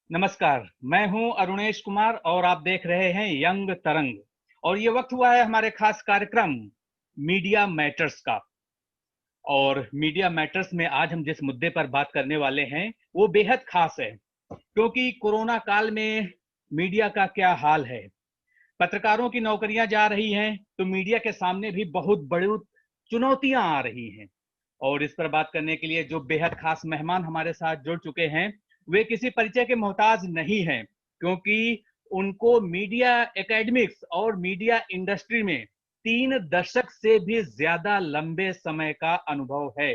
नमस्कार, मैं हूं अरुणेश कुमार और आप देख रहे हैं यंग तरंग। और ये वक्त हुआ है हमारे खास कार्यक्रम मीडिया मैटर्स का। और मीडिया मैटर्स में आज हम जिस मुद्दे पर बात करने वाले हैं वो बेहद खास है, क्योंकि कोरोना काल में मीडिया का क्या हाल है। पत्रकारों की नौकरियां जा रही हैं तो मीडिया के सामने भी बहुत बड़ी चुनौतियां आ रही हैं। और इस पर बात करने के लिए जो बेहद खास मेहमान हमारे साथ जुड़ चुके हैं, वे किसी परिचय के मोहताज नहीं हैं, क्योंकि उनको मीडिया एकेडमिक्स और मीडिया इंडस्ट्री में 3 दशक से भी ज्यादा लंबे समय का अनुभव है।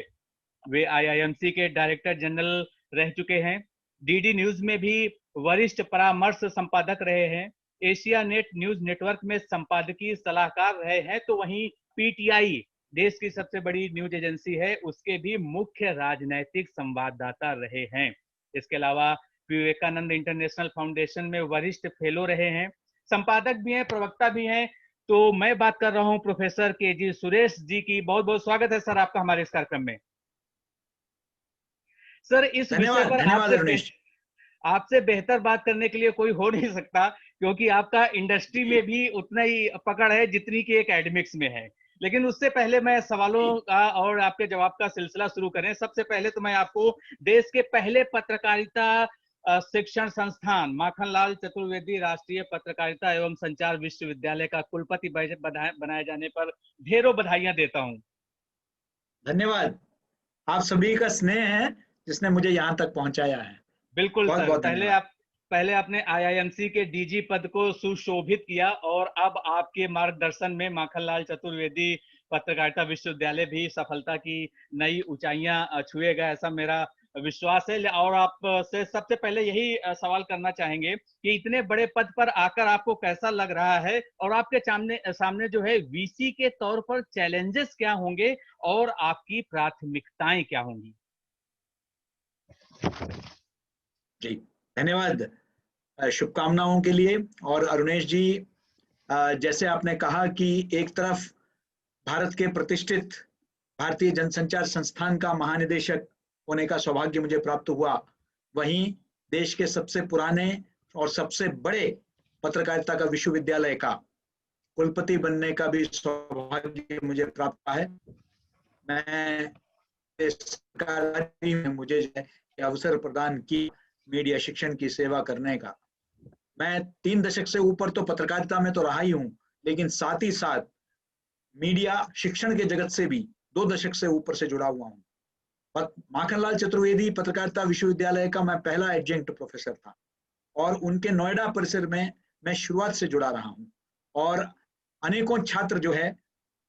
वे आईआईएमसी के डायरेक्टर जनरल रह चुके हैं, डीडी न्यूज में भी वरिष्ठ परामर्श संपादक रहे हैं, एशिया नेट न्यूज नेटवर्क में संपादकीय सलाहकार रहे हैं, तो वहीं पीटीआई देश की सबसे बड़ी न्यूज एजेंसी है उसके भी मुख्य राजनैतिक संवाददाता रहे हैं। इसके अलावा विवेकानंद इंटरनेशनल फाउंडेशन में वरिष्ठ फेलो रहे हैं, संपादक भी हैं, प्रवक्ता भी हैं। तो मैं बात कर रहा हूं प्रोफेसर के जी सुरेश जी की। बहुत बहुत स्वागत है सर आपका हमारे इस कार्यक्रम में। सर, इस विषय धन्यवाद पर धन्यवाद अरुणेश। आपसे बेहतर बात करने के लिए कोई हो नहीं सकता, क्योंकि आपका इंडस्ट्री में भी उतना ही पकड़ है जितनी कि एकेडमिक्स में है। लेकिन उससे पहले मैं सवालों का और आपके जवाब का सिलसिला शुरू करें, सबसे पहले तो मैं आपको देश के पहले पत्रकारिता शिक्षण संस्थान माखनलाल चतुर्वेदी राष्ट्रीय पत्रकारिता एवं संचार विश्वविद्यालय का कुलपति बनाए जाने पर ढेरों बधाइयां देता हूं। धन्यवाद। आप सभी का स्नेह है जिसने मुझे यहाँ तक पहुँचाया है। बिल्कुल बहुत सर, बहुत धन्यवाद। पहले आपने आईआईएमसी के डीजी पद को सुशोभित किया और अब आपके मार्गदर्शन में माखनलाल चतुर्वेदी पत्रकारिता विश्वविद्यालय भी सफलता की नई ऊंचाइयां छुएगा, ऐसा मेरा विश्वास है। और आप से सबसे पहले यही सवाल करना चाहेंगे कि इतने बड़े पद पर आकर आपको कैसा लग रहा है और आपके सामने सामने जो है वीसी के तौर पर चैलेंजेस क्या होंगे और आपकी प्राथमिकताएं क्या होंगी। जी धन्यवाद शुभकामनाओं के लिए। और अरुणेश जी, जैसे आपने कहा कि एक तरफ भारत के प्रतिष्ठित भारतीय जनसंचार संस्थान का महानिदेशक होने का सौभाग्य मुझे प्राप्त हुआ, वहीं देश के सबसे पुराने और सबसे बड़े पत्रकारिता का विश्वविद्यालय का कुलपति बनने का भी सौभाग्य मुझे प्राप्त हुआ है। मैं सरकारी में मुझे अवसर प्रदान की मीडिया शिक्षण की सेवा करने का। मैं 3 दशक से ऊपर तो पत्रकारिता में तो रहा ही हूँ, लेकिन साथ ही साथ मीडिया शिक्षण के जगत से भी 2 दशक से ऊपर से जुड़ा हुआ हूँ। माखनलाल चतुर्वेदी पत्रकारिता विश्वविद्यालय का मैं पहला एडजंक्ट प्रोफेसर था और उनके नोएडा परिसर में मैं शुरुआत से जुड़ा रहा हूँ। और अनेकों छात्र जो है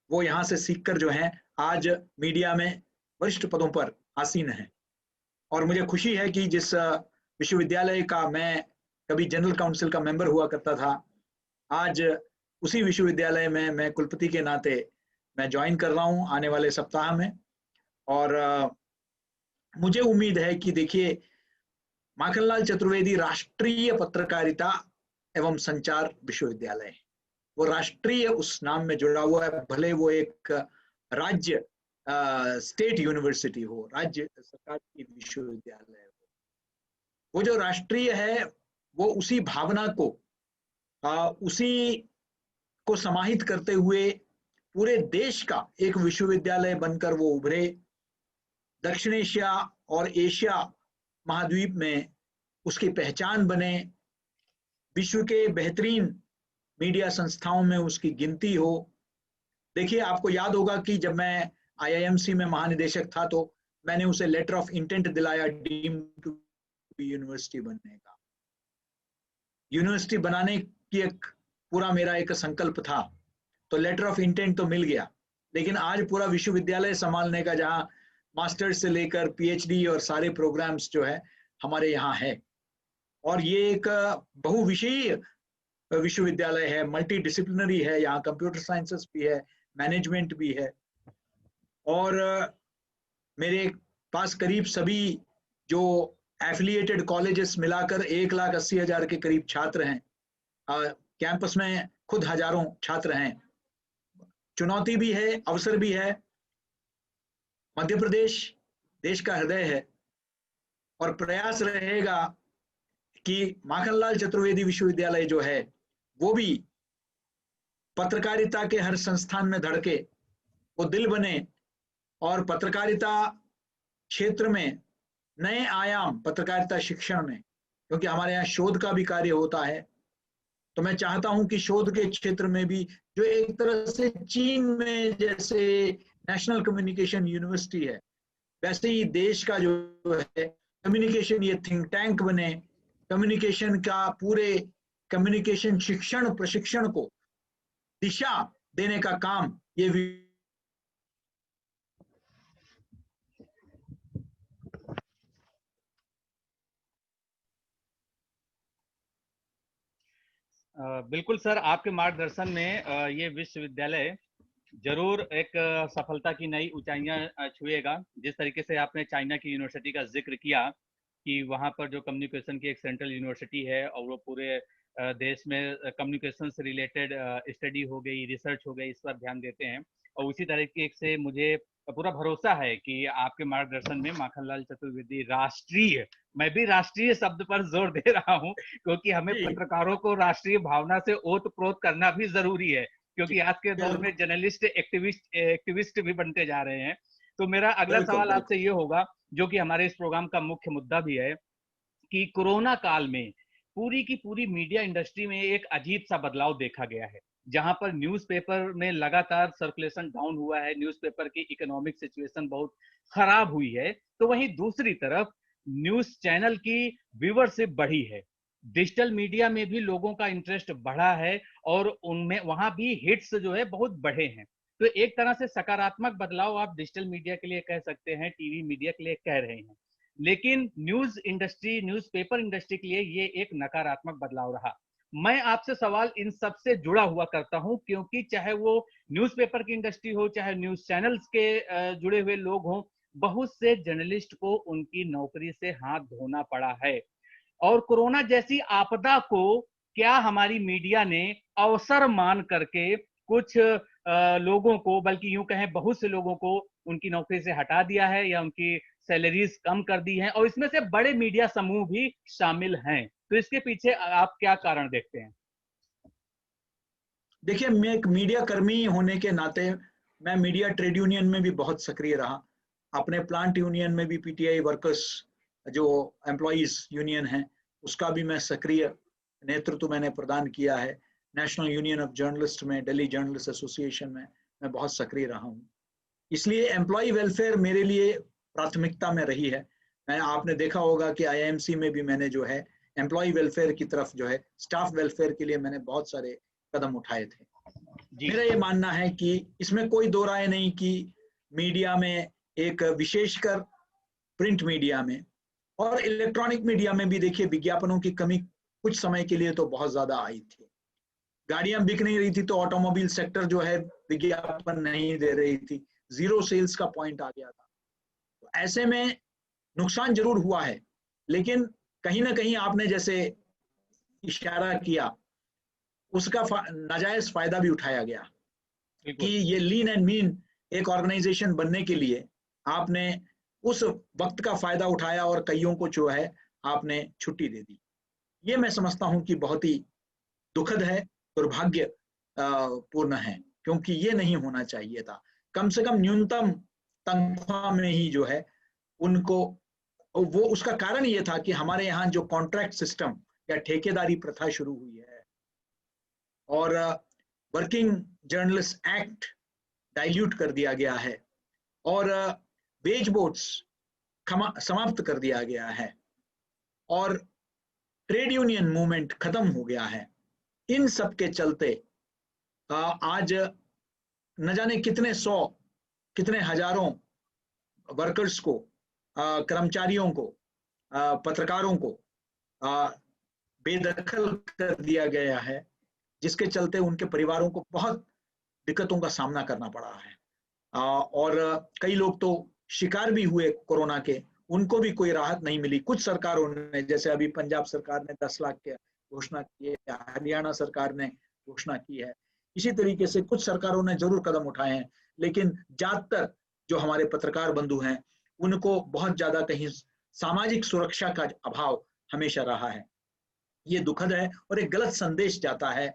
वो यहाँ से सीखकर जो है आज मीडिया में वरिष्ठ पदों पर आसीन हैं। और मुझे खुशी है कि जिस विश्वविद्यालय का मैं कभी जनरल काउंसिल का मेंबर हुआ करता था, आज उसी विश्वविद्यालय में मैं कुलपति के नाते मैं ज्वाइन कर रहा हूँ आने वाले सप्ताह में। और मुझे उम्मीद है कि देखिए, माखनलाल चतुर्वेदी राष्ट्रीय पत्रकारिता एवं संचार विश्वविद्यालय है। वो राष्ट्रीय उस नाम में जुड़ा हुआ है, भले वो एक राज्य स्टेट यूनिवर्सिटी हो, राज्य सरकार की विश्वविद्यालय हो। वो जो राष्ट्रीय है वो उसी भावना को उसी को समाहित करते हुए पूरे देश का एक विश्वविद्यालय बनकर वो उभरे, दक्षिण एशिया और एशिया महाद्वीप में उसकी पहचान बने, विश्व के बेहतरीन मीडिया संस्थाओं में उसकी गिनती हो। देखिए, आपको याद होगा कि जब मैं आईआईएमसी में महानिदेशक था तो मैंने उसे लेटर ऑफ इंटेंट दिलाया डीम्ड टू यूनिवर्सिटी बनने का। यूनिवर्सिटी बनाने की एक पूरा मेरा एक संकल्प था, तो लेटर ऑफ इंटेंट तो मिल गया, लेकिन आज पूरा विश्वविद्यालय संभालने का, जहां मास्टर्स से लेकर पीएचडी और सारे प्रोग्राम्स जो है हमारे यहाँ है। और ये एक बहुविषयीय विश्वविद्यालय है, मल्टी डिसिप्लिनरी है, यहाँ कंप्यूटर साइंसेस भी है, मैनेजमेंट भी है। और मेरे पास करीब सभी जो एफिलिएटेड कॉलेजेस मिलाकर 1,80,000 के करीब छात्र हैं। कैंपस में खुद हजारों छात्र हैं। चुनौती भी है, अवसर भी है। मध्य प्रदेश देश का हृदय है और प्रयास रहेगा कि माखनलाल चतुर्वेदी विश्वविद्यालय जो है वो भी पत्रकारिता के हर संस्थान में धड़के, वो दिल बने और पत्रकारिता क्षेत्र में नए आयाम, पत्रकारिता शिक्षण में, क्योंकि हमारे यहाँ शोध का भी कार्य होता है, तो मैं चाहता हूं कि शोध के क्षेत्र में भी जो एक तरह से चीन में जैसे नेशनल कम्युनिकेशन यूनिवर्सिटी है, वैसे ही देश का जो है कम्युनिकेशन ये थिंक टैंक बने, कम्युनिकेशन का पूरे कम्युनिकेशन शिक्षण प्रशिक्षण को दिशा देने का काम ये बिल्कुल सर, आपके मार्गदर्शन में ये विश्वविद्यालय जरूर एक सफलता की नई ऊंचाइयां छुएगा। जिस तरीके से आपने चाइना की यूनिवर्सिटी का जिक्र किया कि वहां पर जो कम्युनिकेशन की एक सेंट्रल यूनिवर्सिटी है और वो पूरे देश में कम्युनिकेशन से रिलेटेड स्टडी हो गई, रिसर्च हो गई, इस पर ध्यान देते हैं। और उसी तरीके से मुझे पूरा भरोसा है कि आपके मार्गदर्शन में माखनलाल चतुर्वेदी राष्ट्रीय, मैं भी राष्ट्रीय शब्द पर जोर दे रहा हूं क्योंकि हमें पत्रकारों को राष्ट्रीय भावना से ओतप्रोत करना भी जरूरी है, क्योंकि आज के दौर में जर्नलिस्ट एक्टिविस्ट भी बनते जा रहे हैं। तो मेरा अगला सवाल आपसे ये होगा, जो कि हमारे इस प्रोग्राम का मुख्य मुद्दा भी है, कि कोरोना काल में पूरी की पूरी मीडिया इंडस्ट्री में एक अजीब सा बदलाव देखा गया है, जहां पर न्यूज़पेपर में लगातार सर्कुलेशन डाउन हुआ है, न्यूज़पेपर की इकोनॉमिक सिचुएशन बहुत खराब हुई है, तो वहीं दूसरी तरफ न्यूज चैनल की व्यूअरशिप बढ़ी है, डिजिटल मीडिया में भी लोगों का इंटरेस्ट बढ़ा है और उनमें वहां भी हिट्स जो है बहुत बढ़े हैं। तो एक तरह से सकारात्मक बदलाव आप डिजिटल मीडिया के लिए कह सकते हैं, टीवी मीडिया के लिए कह रहे हैं, लेकिन न्यूज इंडस्ट्री, न्यूज़पेपर इंडस्ट्री के लिए ये एक नकारात्मक बदलाव रहा। मैं आपसे सवाल इन सब से जुड़ा हुआ करता हूं, क्योंकि चाहे वो न्यूज़पेपर की इंडस्ट्री हो, चाहे न्यूज चैनल्स के जुड़े हुए लोग हों, बहुत से जर्नलिस्ट को उनकी नौकरी से हाथ धोना पड़ा है। और कोरोना जैसी आपदा को क्या हमारी मीडिया ने अवसर मान करके कुछ लोगों को, बल्कि यूं कहें बहुत से लोगों को उनकी नौकरी से हटा दिया है या उनकी सैलरीज कम कर दी हैं, और इसमें से बड़े मीडिया समूह भी शामिल हैं। तो इसके पीछे आप क्या कारण देखते हैं? देखिए, मैं एक मीडिया कर्मी होने के नाते मैं मीडिया ट्रेड यूनियन में भी बहुत सक्रिय रहा, अपने प्लांट यूनियन में भी पीटीआई वर्कर्स जो एम्प्लॉइज यूनियन है उसका भी मैं सक्रिय नेतृत्व मैंने प्रदान किया है। नेशनल यूनियन ऑफ जर्नलिस्ट में, दिल्ली जर्नलिस्ट एसोसिएशन में मैं बहुत सक्रिय रहा हूँ, इसलिए एम्प्लॉय वेलफेयर मेरे लिए प्राथमिकता में रही है। मैं, आपने देखा होगा कि आईआईएमसी में भी मैंने जो है एम्प्लॉय वेलफेयर की तरफ जो है, स्टाफ वेलफेयर के लिए मैंने बहुत सारे कदम उठाए थे। मेरा ये मानना है कि इसमें कोई दो राय नहीं कि मीडिया में, एक विशेषकर प्रिंट मीडिया में और इलेक्ट्रॉनिक मीडिया में भी, देखिए विज्ञापनों की कमी कुछ समय के लिए तो बहुत ज्यादा आई थी। गाड़ियां बिक नहीं रही थी तो ऑटोमोबाइल सेक्टर जो है विज्ञापन नहीं दे रही थी, जीरो सेल्स का पॉइंट आ गया था। तो ऐसे में नुकसान जरूर हुआ है, लेकिन कहीं ना कहीं आपने जैसे इशारा किया, उसका नाजायज फायदा भी उठाया गया कि ये लीन एंड मीन एक ऑर्गेनाइजेशन बनने के लिए आपने उस वक्त का फायदा उठाया और कईयों को जो है आपने छुट्टी दे दी। ये मैं समझता हूं कि बहुत ही दुखद है, दुर्भाग्य पूर्ण है, क्योंकि ये नहीं होना चाहिए था। कम से कम न्यूनतम तनख्वाह में ही जो है उनको, वो उसका कारण ये था कि हमारे यहाँ जो कॉन्ट्रैक्ट सिस्टम या ठेकेदारी प्रथा शुरू हुई है और वर्किंग जर्नलिस्ट एक्ट डाइल्यूट कर दिया गया है और वेज बोर्ड्स समाप्त कर दिया गया है और ट्रेड यूनियन मूवमेंट खत्म हो गया है। इन सब के चलते आज न जाने कितने सौ, कितने हजारों वर्कर्स को, कर्मचारियों को, पत्रकारों को बेदखल कर दिया गया है, जिसके चलते उनके परिवारों को बहुत दिक्कतों का सामना करना पड़ा है। और कई लोग तो शिकार भी हुए कोरोना के, उनको भी कोई राहत नहीं मिली। कुछ सरकारों ने, जैसे अभी पंजाब सरकार ने 10 लाख की घोषणा की है, हरियाणा सरकार ने घोषणा की है, इसी तरीके से कुछ सरकारों ने जरूर कदम उठाए हैं, लेकिन ज्यादातर जो हमारे पत्रकार बंधु हैं उनको बहुत ज्यादा कहीं सामाजिक सुरक्षा का अभाव हमेशा रहा है। ये दुखद है और एक गलत संदेश जाता है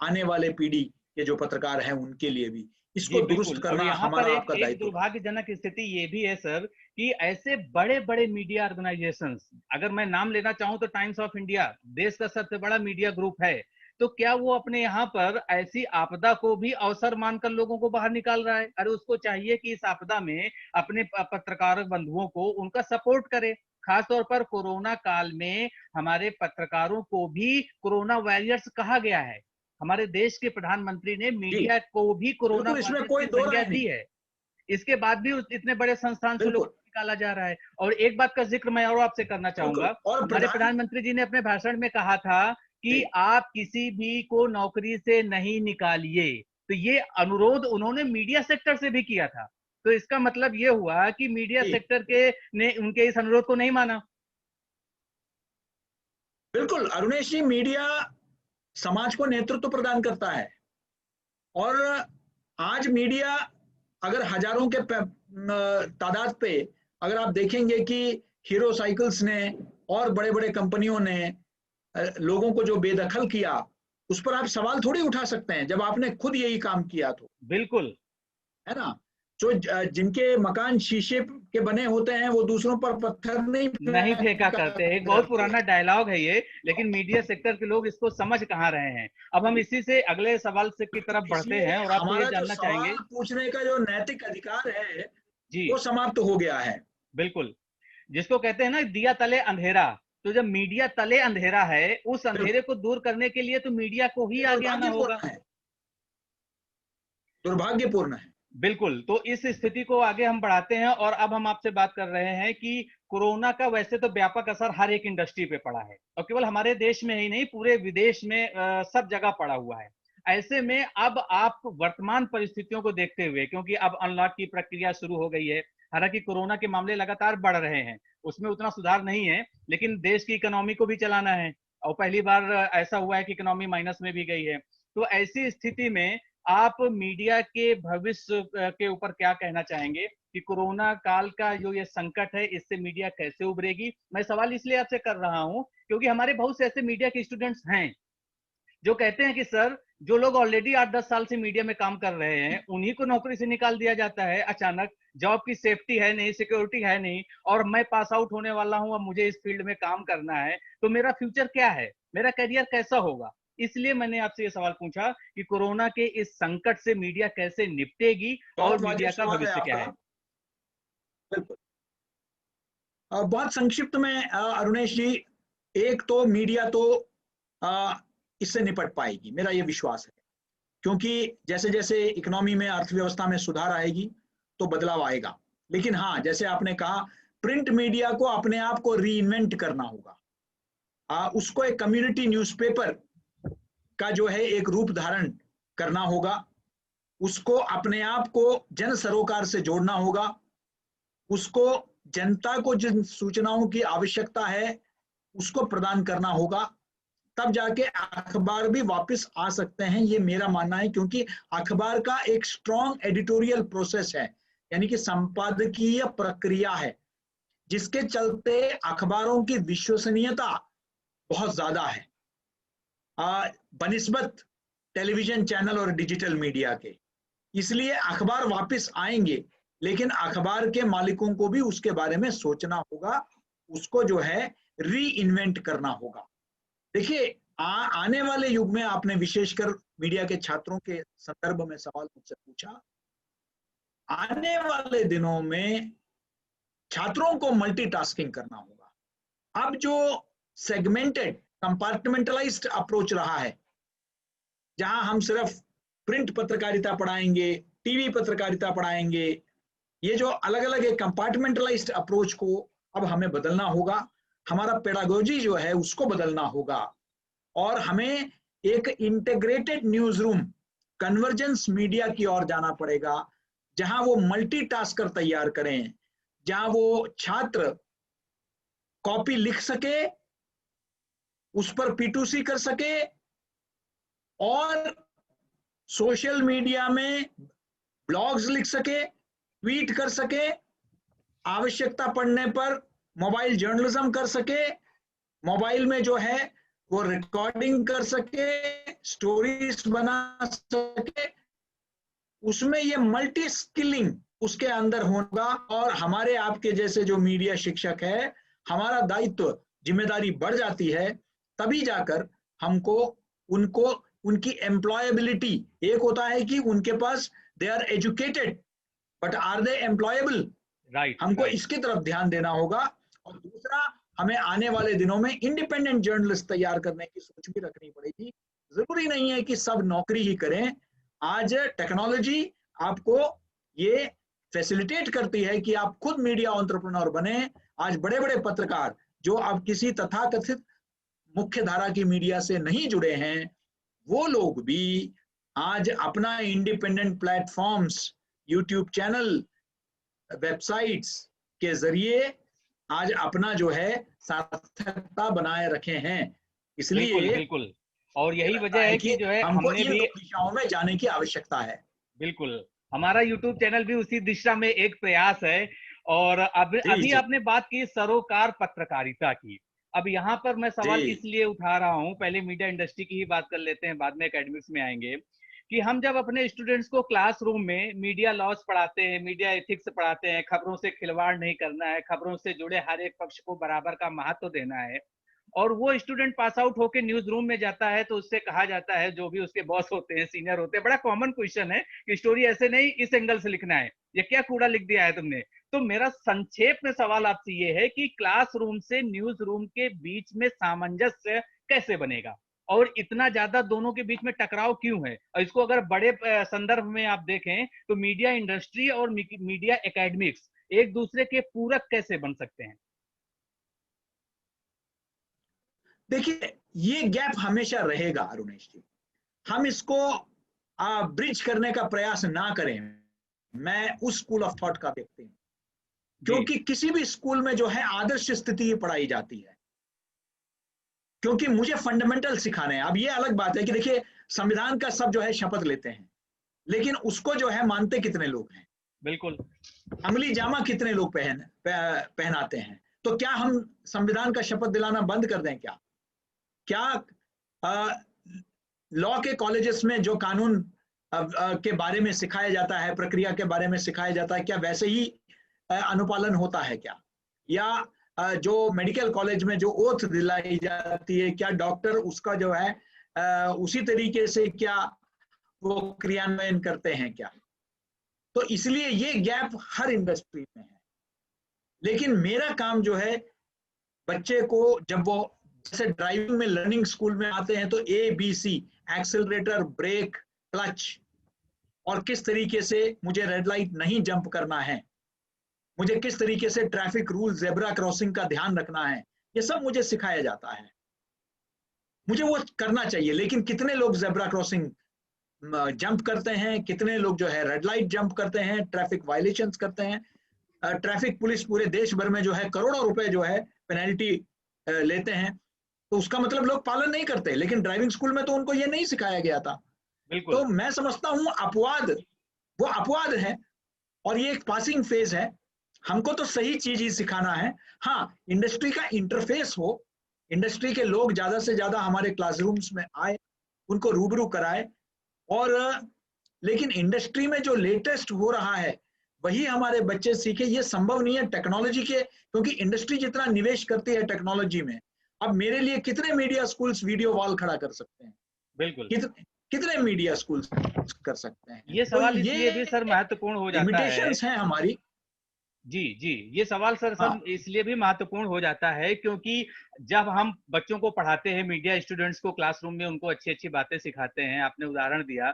आने वाले पीढ़ी के जो पत्रकार हैं उनके लिए भी। जी, इसको दुरुस्त बिल्कुल। और करना यहाँ पर हमारा एक आपका एक दायित्व है। दुर्भाग्यजनक स्थिति ये भी है सर कि ऐसे बड़े-बड़े मीडिया ऑर्गेनाइजेशंस, अगर मैं नाम लेना चाहूँ तो टाइम्स ऑफ इंडिया देश का सबसे बड़ा मीडिया ग्रुप है। तो क्या वो अपने यहाँ पर ऐसी आपदा को भी अवसर मानकर लोगों को बाहर निकाल रहा है? अरे उसको चाहिए कि इस आपदा में अपने पत्रकार बंधुओं को उनका सपोर्ट करे। खास तौर पर कोरोना काल में हमारे पत्रकारों को भी कोरोना वॉरियर्स कहा गया है। हमारे देश के प्रधानमंत्री ने जी, मीडिया को भी कोरोना बिल्कुल इसमें वॉरियर्स कोई की दो संज्ञा राय दी नहीं। है। इसके बाद भी उस इतने बड़े संस्थान से लोगों बिल्कुल, को निकाला जा रहा है। और एक बात का जिक्र मैं और आपसे करना चाहूंगा, बिल्कुल और हमारे प्रधानमंत्री जी ने अपने भाषण में कहा था कि जी, आप किसी भी को नौकरी से नहीं निकालिए। तो ये अनुरोध उन्होंने मीडिया सेक्टर से भी किया था। तो इसका मतलब ये हुआ कि मीडिया जी, सेक्टर के ने उनके इस अनुरोध को नहीं माना। बिल्कुल अरुणेश जी, मीडिया समाज को नेतृत्व प्रदान करता है और आज मीडिया अगर हजारों के तादाद पे अगर आप देखेंगे कि हीरो साइकिल्स ने और बड़े-बड़े कंपनियों ने लोगों को जो बेदखल किया, उस पर आप सवाल थोड़ी उठा सकते हैं जब आपने खुद यही काम किया तो, बिल्कुल। है ना? जो जिनके मकान शीशे के बने होते हैं वो दूसरों पर पत्थर नहीं नहीं फेंका फेंका करते। एक बहुत करते पुराना हैं। डायलॉग है ये, लेकिन मीडिया सेक्टर के लोग इसको समझ कहाँ रहे हैं। अब हम इसी से अगले सवाल से की तरफ बढ़ते इसलिए हैं और आपसे ये हमारा जो जानना चाहेंगे। सवाल पूछने का जो नैतिक अधिकार है, वो जी, समाप्त हो गया है। बिल्कुल। जिसको कहते हैं ना दिया तले अंधेरा, तो जब मीडिया तले अंधेरा है, उस बिल्कुल, अंधेरे को दूर करने के लिए तो मीडिया को ही ये आगे आना होगा। दुर्भाग्यपूर्ण है, दुर्भाग्यपूर्ण है। बिल्कुल, तो इस स्थिति को आगे हम बढ़ाते हैं और अब हम आपसे बात कर रहे हैं कि कोरोना का वैसे तो व्यापक असर हर एक इंडस्ट्री पे पड़ा है और केवल हमारे देश में ही नहीं, पूरे विदेश में सब जगह पड़ा हुआ है। ऐसे में अब आप वर्तमान परिस्थितियों को देखते हुए, क्योंकि अब अनलॉक की प्रक्रिया शुरू हो गई है, हालांकि कोरोना के मामले लगातार बढ़ रहे हैं, उसमें उतना सुधार नहीं है, लेकिन देश की इकोनॉमी को भी चलाना है और पहली बार ऐसा हुआ है कि इकोनॉमी माइनस में भी गई है। तो ऐसी स्थिति में आप मीडिया के भविष्य के ऊपर क्या कहना चाहेंगे कि कोरोना काल का जो ये संकट है, इससे मीडिया कैसे उभरेगी? मैं सवाल इसलिए आपसे कर रहा हूं क्योंकि हमारे बहुत से ऐसे मीडिया के स्टूडेंट्स हैं जो कहते हैं कि सर, जो लोग ऑलरेडी 8-10 साल से मीडिया में काम कर रहे हैं, उन्हीं को नौकरी से निकाल दिया जाता है अचानक। जॉब की सेफ्टी है नहीं, सिक्योरिटी है नहीं और मैं पास आउट होने वाला हूं, अब मुझे इस फील्ड में काम करना है, तो मेरा फ्यूचर क्या है? मेरा करियर कैसा होगा? इसलिए मैंने आपसे ये सवाल पूछा कि कोरोना के इस संकट से मीडिया कैसे निपटेगी और बहुत वाजिब मीडिया का सवाल है भविष्य क्या आपका। है? बिल्कुल। बहुत संक्षिप्त में अरुणेश जी, एक तो मीडिया तो अ, इससे निपट पाएगी, मेरा ये विश्वास है। क्योंकि जैसे-जैसे इकोनॉमी में, अर्थव्यवस्था में सुधार आएगी, तो बदलाव आएगा। लेकिन हाँ, जैसे आपने कहा, प्रिंट मीडिया को अपने आप को रीइन्वेंट करना होगा। उसको एक कम्युनिटी न्यूज़पेपर का जो है एक रूप धारण करना होगा। उसको अपने आप को जन सरोकार से जोड़ना होगा। उसको जनता को जिन सूचनाओं की आवश्यकता है, उसको प्रदान करना होगा। तब जाके अखबार भी वापस आ सकते हैं, ये मेरा मानना है, क्योंकि अखबार का एक स्ट्रॉन्ग एडिटोरियल प्रोसेस है, यानी कि संपादकीय प्रक्रिया है, जिसके चलते अखबारों की विश्वसनीयता बहुत ज्यादा है बनिस्बत टेलीविजन चैनल और डिजिटल मीडिया के। इसलिए अखबार वापस आएंगे, लेकिन अखबार के मालिकों को भी उसके बारे में सोचना होगा, उसको जो है री इन्वेंट करना होगा। देखिए, आने वाले युग में आपने विशेषकर मीडिया के छात्रों के संदर्भ में सवाल मुझसे पूछा। आने वाले दिनों में छात्रों को मल्टीटास्किंग करना होगा। अब जो सेगमेंटेड कंपार्टमेंटलाइज्ड अप्रोच रहा है, जहां हम सिर्फ प्रिंट पत्रकारिता पढ़ाएंगे, टीवी पत्रकारिता पढ़ाएंगे, ये जो अलग अलग एक कंपार्टमेंटलाइज्ड अप्रोच को अब हमें बदलना होगा। हमारा पेडागोजी जो है उसको बदलना होगा और हमें एक integrated news room, convergence media की ओर जाना पड़ेगा, जहां वो मल्टीटास्कर तैयार करें, जहां वो छात्र कॉपी लिख सके, उस पर P2C कर सके और सोशल मीडिया में ब्लॉग्स लिख सके, ट्वीट कर सके, आवश्यकता पड़ने पर मोबाइल जर्नलिज्म कर सके, मोबाइल में जो है वो रिकॉर्डिंग कर सके, स्टोरीज बना सके, उसमें ये मल्टी स्किलिंग उसके अंदर होगा। और हमारे आपके जैसे जो मीडिया शिक्षक है, हमारा दायित्व, जिम्मेदारी बढ़ जाती है, तभी जाकर हमको उनको उनकी एम्प्लॉयबिलिटी, एक होता है कि उनके पास they are educated but are they employable, right हमको राइट। इसकी तरफ ध्यान देना होगा। और दूसरा, हमें आने वाले दिनों में इंडिपेंडेंट जर्नलिस्ट तैयार करने की सोच भी रखनी पड़ेगी। जरूरी नहीं है कि सब नौकरी ही करें। आज टेक्नोलॉजी आपको ये फैसिलिटेट करती है कि आप खुद मीडिया एंटरप्रेन्योर बने। आज बड़े बड़े पत्रकार जो अब किसी तथाकथित मुख्य धारा की मीडिया से नहीं जुड़े हैं, वो लोग भी आज अपना independent platforms, YouTube channel, websites के जरिए आज अपना जो है सार्थकता बनाए रखे हैं। बिल्कुल इसलिए बिल्कुल। और मुझे यही लगता वजह है है कि कि जो है हमको हमने इन भी, दो दिशाओं में जाने की आवश्यकता है। बिल्कुल, हमारा यूट्यूब चैनल भी उसी दिशा में एक प्रयास है। और अब जी अभी जी आपने बात की सरोकार पत्रकारिता की। अब यहाँ पर मैं सवाल जी इसलिए उठा रहा हूँ, पहले मीडिया इंडस्ट्री की ही बात कर लेते हैं, बाद में एकेडमिक्स में आएंगे। कि हम जब अपने स्टूडेंट्स को क्लासरूम में मीडिया लॉस पढ़ाते हैं, मीडिया एथिक्स पढ़ाते हैं, खबरों से खिलवाड़ नहीं करना है, खबरों से जुड़े हर एक पक्ष को बराबर का महत्व देना है, और वो स्टूडेंट पास आउट होकर न्यूज रूम में जाता है तो उससे कहा जाता है, जो भी उसके बॉस होते हैं, सीनियर होते हैं, बड़ा कॉमन क्वेश्चन है कि स्टोरी ऐसे नहीं, इस एंगल से लिखना है, ये क्या कूड़ा लिख दिया है तुमने। तो मेरा संक्षेप में सवाल आपसे ये है कि क्लासरूम से न्यूज रूम के बीच में सामंजस्य कैसे बनेगा, और इतना ज्यादा दोनों के बीच में टकराव क्यों है। और इसको अगर बड़े संदर्भ में आप देखें तो मीडिया इंडस्ट्री और मीडिया एकेडमिक्स एक दूसरे के पूरक कैसे बन सकते हैं। देखिए, ये गैप हमेशा रहेगा अरुणेश जी। हम इसको ब्रिज करने का प्रयास ना करें, मैं उस स्कूल ऑफ थॉट का व्यक्ति हूं। जी क्योंकि किसी भी स्कूल में जो है आदर्श स्थिति पढ़ाई जाती है, क्योंकि मुझे फंडामेंटल सिखाने हैं। अब ये अलग बात है कि देखिए, संविधान का सब जो है शपथ लेते हैं, लेकिन उसको जो है मानते कितने लोग हैं, बिल्कुल। अमली जामा कितने लोग पहनाते हैं। तो क्या हम संविधान का शपथ दिलाना बंद कर दें? क्या लॉ के कॉलेजेस में जो कानून के बारे में सिखाया जाता है, प्रक्रिया के बारे में सिखाया जाता है, क्या वैसे ही अनुपालन होता है क्या? या जो मेडिकल कॉलेज में जो ओथ दिलाई जाती है, क्या डॉक्टर उसका जो है उसी तरीके से क्या वो क्रियान्वयन करते हैं क्या? तो इसलिए ये गैप हर इंडस्ट्री में है। लेकिन मेरा काम जो है, बच्चे को जब वो जैसे ड्राइविंग में लर्निंग स्कूल में आते हैं तो ABC, एक्सेलरेटर, ब्रेक, क्लच, और किस तरीके से मुझे रेड लाइट नहीं जंप करना है, मुझे किस तरीके से ट्रैफिक रूल, जेब्रा क्रॉसिंग का ध्यान रखना है, ये सब मुझे सिखाया जाता है। मुझे वो करना चाहिए, लेकिन कितने लोग जेब्रा क्रॉसिंग जंप करते हैं, कितने लोग जो है रेड लाइट जंप करते हैं, ट्रैफिक वायलेशंस करते हैं। ट्रैफिक पुलिस पूरे देश भर में जो है करोड़ों रुपए जो है पेनल्टी लेते हैं, तो उसका मतलब लोग पालन नहीं करते। लेकिन ड्राइविंग स्कूल में तो उनको ये नहीं सिखाया गया था। तो बिल्कुल मैं समझता हूँ अपवाद, वो अपवाद है, और ये एक पासिंग फेज है। हमको तो सही चीज ही सिखाना है। हाँ, इंडस्ट्री का इंटरफेस हो, इंडस्ट्री के लोग ज्यादा से ज्यादा हमारे क्लासरूम्स में आए, उनको रूबरू कराए। और लेकिन इंडस्ट्री में जो लेटेस्ट हो रहा है वही हमारे बच्चे सीखे। ये संभव नहीं है टेक्नोलॉजी के, क्योंकि इंडस्ट्री जितना निवेश करती है टेक्नोलॉजी में, अब मेरे लिए कितने मीडिया स्कूल्स वीडियो वॉल खड़ा कर सकते हैं, बिल्कुल। कितने मीडिया स्कूल्स कर सकते हैं। ये तो सवाल इसलिए भी सर ये महत्वपूर्ण हो जाता है। लिमिटेशंस हैं हमारी। जी जी, ये सवाल सर हाँ इसलिए भी महत्वपूर्ण हो जाता है क्योंकि जब हम बच्चों को पढ़ाते हैं, मीडिया स्टूडेंट्स को क्लासरूम में उनको अच्छी अच्छी बातें सिखाते हैं, आपने उदाहरण दिया,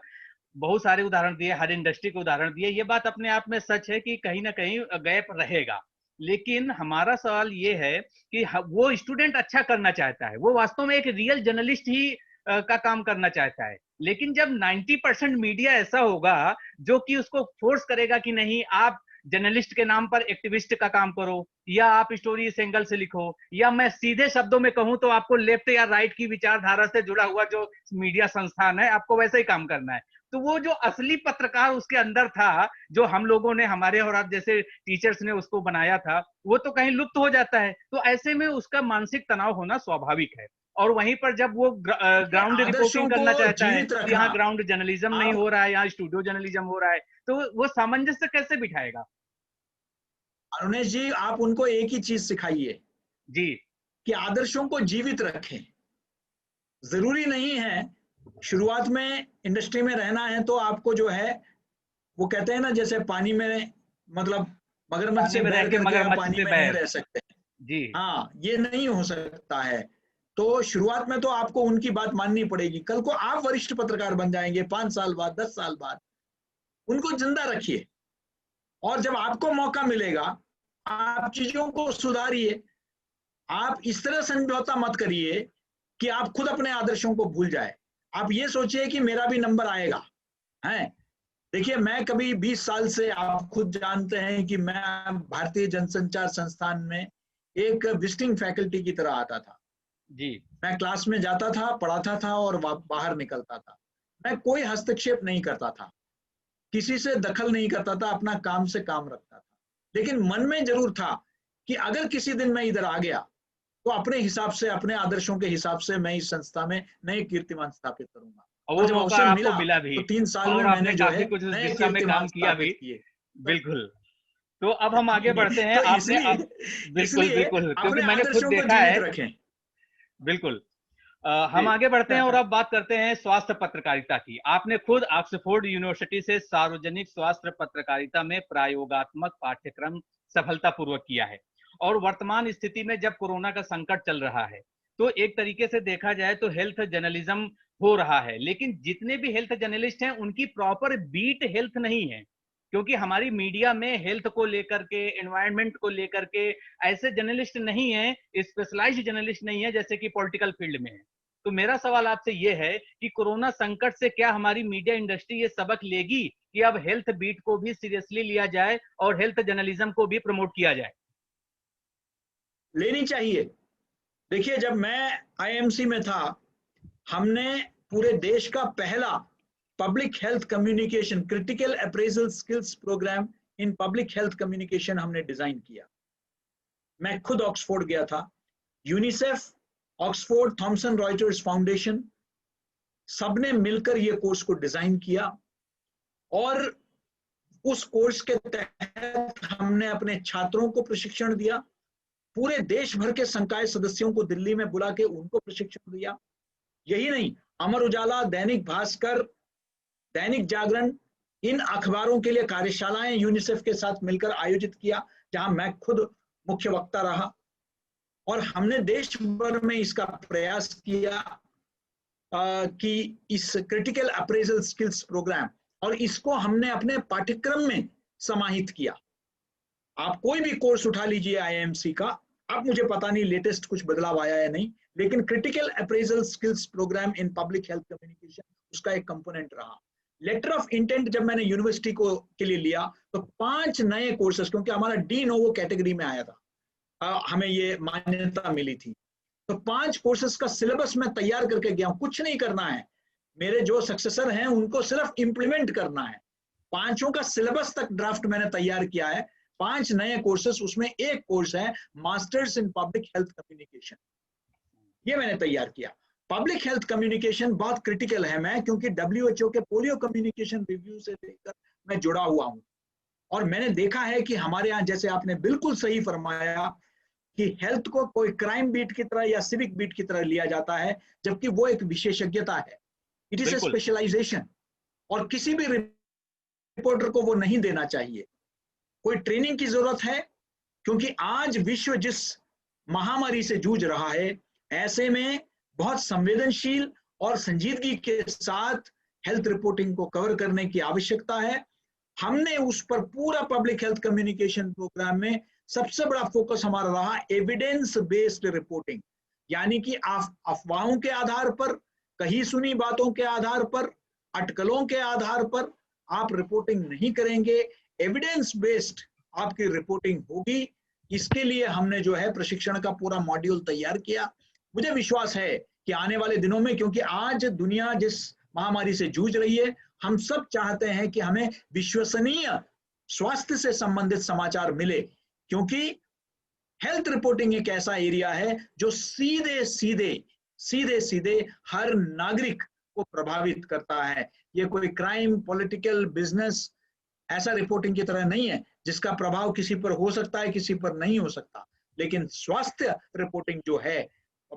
बहुत सारे उदाहरण दिए, हर इंडस्ट्री के उदाहरण दिए, ये बात अपने आप में सच है कि कहीं ना कहीं गैप रहेगा। लेकिन हमारा सवाल ये है कि वो स्टूडेंट अच्छा करना चाहता है, वो वास्तव में एक रियल जर्नलिस्ट ही का काम करना चाहता है। लेकिन जब 90% मीडिया ऐसा होगा जो कि उसको फोर्स करेगा कि नहीं, आप जर्नलिस्ट के नाम पर एक्टिविस्ट का काम करो, या आप स्टोरी इस एंगल से लिखो, या मैं सीधे शब्दों में कहूं तो आपको लेफ्ट या राइट की विचारधारा से जुड़ा हुआ जो मीडिया संस्थान है आपको वैसे ही काम करना है, तो वो जो असली पत्रकार उसके अंदर था, जो हम लोगों ने, हमारे और आप जैसे टीचर्स ने उसको बनाया था, वो तो कहीं लुप्त हो जाता है। तो ऐसे में उसका मानसिक तनाव होना स्वाभाविक है। और वहीं पर जब वो ग्राउंड आदर्शों रिपोर्टिंग को करना चाहता है जीवित कि रखना। यहाँ ग्राउंड जर्नलिज्म नहीं आप हो रहा है, यहाँ स्टूडियो जर्नलिज्म हो रहा है, तो वो सामंजस्य कैसे बिठाएगा? अरुणेश जी, आप उनको एक ही चीज सिखाइए जी कि आदर्शों को जीवित रखें। जरूरी नहीं है शुरुआत में इंडस्ट्री में रहना है तो आपको जो है, वो कहते हैं ना, जैसे पानी में, मतलब मगरमच्छ पानी से में रह बैर के करके आप मगरमच्छ पानी से में नहीं बैर। रह सकते। जी हाँ, ये नहीं हो सकता है। तो शुरुआत में तो आपको उनकी बात माननी पड़ेगी। कल को आप वरिष्ठ पत्रकार बन जाएंगे 5 साल बाद, 10 साल बाद, उनको जिंदा रखिए। और जब आपको मौका मिलेगा, आप चीजों को सुधारिए। आप इस तरह समझौता मत करिए कि आप खुद अपने आदर्शों को भूल जाए। आप ये सोचिए कि मेरा भी नंबर आएगा। है, देखिए, मैं कभी 20 साल से, आप खुद जानते हैं कि मैं भारतीय जनसंचार संस्थान में एक विजिटिंग फैकल्टी की तरह आता था। जी मैं क्लास में जाता था, पढ़ाता था और बाहर निकलता था। मैं कोई हस्तक्षेप नहीं करता था, किसी से दखल नहीं करता था, अपना काम से काम रखता था। लेकिन मन में जरूर था कि अगर किसी दिन मैं इधर आ गया तो अपने हिसाब से, अपने आदर्शों के हिसाब से मैं इस संस्था में नए कीर्तिमान स्थापित करूंगा। और और वो जब मौका अवसर आपको मिला मिला भी, तो 3 साल में और मैंने आपने जो काफी है कुछ उस नए दिशा में कीर्तिमान काम किया भी। स्थापित किए। तो, बिल्कुल। तो अब हम आगे बढ़ते हैं। तो आपने इसलिए अब, बिल्कुल इसलिए बिल्कुल, क्योंकि अपने मैंने खुद आदर्शों को देखा जीवित है। रखें। बिल्कुल। जी। हम आगे बढ़ते हैं और अब बात करते हैं स्वास्थ्य पत्रकारिता की। आपने खुद ऑक्सफोर्ड यूनिवर्सिटी से सार्वजनिक स्वास्थ्य पत्रकारिता में प्रयोगात्मक पाठ्यक्रम सफलतापूर्वक किया है। और वर्तमान स्थिति में जब कोरोना का संकट चल रहा है, तो एक तरीके से देखा जाए तो हेल्थ जर्नलिज्म हो रहा है, लेकिन जितने भी हेल्थ जर्नलिस्ट हैं उनकी प्रॉपर बीट हेल्थ नहीं है। क्योंकि हमारी मीडिया में हेल्थ को लेकर के, एनवायरनमेंट को लेकर के ऐसे जर्नलिस्ट नहीं है, स्पेशलाइज्ड जर्नलिस्ट नहीं है जैसे कि पॉलिटिकल फील्ड में है। तो मेरा सवाल आपसे यह है कि कोरोना संकट से क्या हमारी मीडिया इंडस्ट्री ये सबक लेगी कि अब हेल्थ बीट को भी सीरियसली लिया जाए और हेल्थ जर्नलिज्म को भी प्रमोट किया जाए? लेनी चाहिए। देखिए, जब मैं आईएमसी में था, हमने पूरे देश का पहला public health communication critical appraisal skills programme in public health communication हमने डिजाइन किया। मैं खुद ऑक्सफोर्ड गया था। UNICEF, Oxford, Thomson Reuters foundation, सबने मिलकर ये कोर्स को डिजाइन किया। और उस कोर्स के तहत हमने अपने छात्रों को प्रशिक्षण दिया। पूरे देश भर के संकाय सदस्यों को दिल्ली में बुला के उनको प्रशिक्षण दिया। यही नहीं, अमर उजाला, दैनिक भास्कर, दैनिक जागरण, इन अखबारों के लिए कार्यशालाएं यूनिसेफ के साथ मिलकर आयोजित किया, जहां मैं खुद मुख्य वक्ता रहा। और हमने देश भर में इसका प्रयास किया कि इस क्रिटिकल अप्रेजल स्किल्स प्रोग्राम, और इसको हमने अपने पाठ्यक्रम में समाहित किया। आप कोई भी कोर्स उठा लीजिए आईएमसी का, अब मुझे पता नहीं लेटेस्ट कुछ बदलाव आया है नहीं, लेकिन critical appraisal skills programme in public health communication उसका एक कंपोनेंट रहा। लेटर ऑफ इंटेंट जब मैंने यूनिवर्सिटी को के लिए लिया तो 5 नए कोर्सेस, क्योंकि हमारा डी नोवो कैटेगरी में आया था, हमें ये मान्यता मिली थी, तो 5 कोर्सेस का सिलेबस मैं तैयार करके गया हूं। कुछ नहीं करना है, मेरे जो सक्सेसर हैं उनको सिर्फ इंप्लीमेंट करना है। 5 का सिलेबस तक ड्राफ्ट मैंने तैयार किया है। 5 नए कोर्सेस, उसमें एक कोर्स है masters in public health communication, ये मैंने तैयार किया। पब्लिक हेल्थ कम्युनिकेशन बहुत क्रिटिकल है, मैं क्योंकि WHO के पोलियो कम्युनिकेशन रिव्यू से लेकर मैं जुड़ा हुआ हूं। और मैंने देखा है कि हमारे यहाँ, जैसे आपने बिल्कुल सही फरमाया, कि हेल्थ को कोई क्राइम बीट की तरह या सिविक बीट की तरह लिया जाता है, जबकि वो एक विशेषज्ञता है। इट इज ए बिल्कुल स्पेशलाइजेशन, और किसी भी रिपोर्टर को वो नहीं देना चाहिए। कोई ट्रेनिंग की जरूरत है, क्योंकि आज विश्व जिस महामारी से जूझ रहा है, ऐसे में बहुत संवेदनशील और संजीदगी के साथ हेल्थ रिपोर्टिंग को कवर करने की आवश्यकता है। हमने उस पर पूरा पब्लिक हेल्थ कम्युनिकेशन प्रोग्राम में सबसे बड़ा फोकस हमारा रहा एविडेंस बेस्ड रिपोर्टिंग, यानी कि अफवाहों के आधार पर, कहीं सुनी बातों के आधार पर, अटकलों के आधार पर आप रिपोर्टिंग नहीं करेंगे। एविडेंस बेस्ड आपकी रिपोर्टिंग होगी। इसके लिए हमने जो है प्रशिक्षण का पूरा मॉड्यूल तैयार किया। मुझे विश्वास है कि आने वाले दिनों में, क्योंकि आज दुनिया जिस महामारी से जूझ रही है, हम सब चाहते हैं कि हमें विश्वसनीय स्वास्थ्य से संबंधित समाचार मिले, क्योंकि हेल्थ रिपोर्टिंग एक ऐसा एरिया है जो सीधे सीधे हर नागरिक को प्रभावित करता है। ये कोई क्राइम, पॉलिटिकल, बिजनेस ऐसा रिपोर्टिंग की तरह नहीं है जिसका प्रभाव किसी पर हो सकता है, किसी पर नहीं हो सकता। लेकिन स्वास्थ्य रिपोर्टिंग जो है,